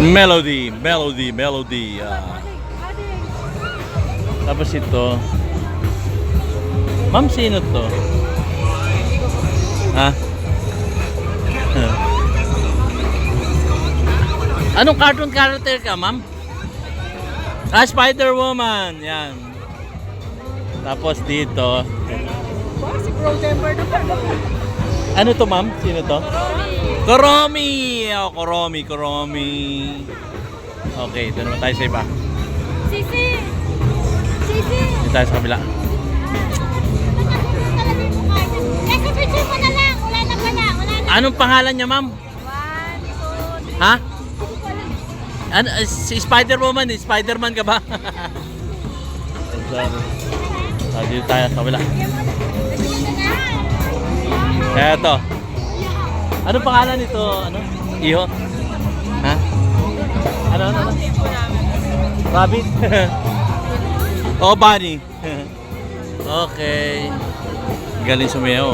Melody. Tapos ito. Ma'am, sino to? Ha? Anong cartoon character ka, ma'am? Ah, Spider-Woman. Yan. Tapos dito. Si Cronenberg na pala. Ano to, ma'am? Sino to? Kuromi! Oh, Kuromi. Okay, ito naman tayo sa iba. Sisi! Dito tayo sa kabila. Kasi picture mo na lang. Wala na pala. Anong pangalan niya, ma'am? 1, 2, 3. Ha? Ano, si Spider-Woman, Spider-Man ka ba? Sorry. Dito tayo sa kabila. Eto. Anong pangalan nito? Ano? Iho? Ha? Ano? Rabbit? Oh, bunny. Okay. Galing sumayaw.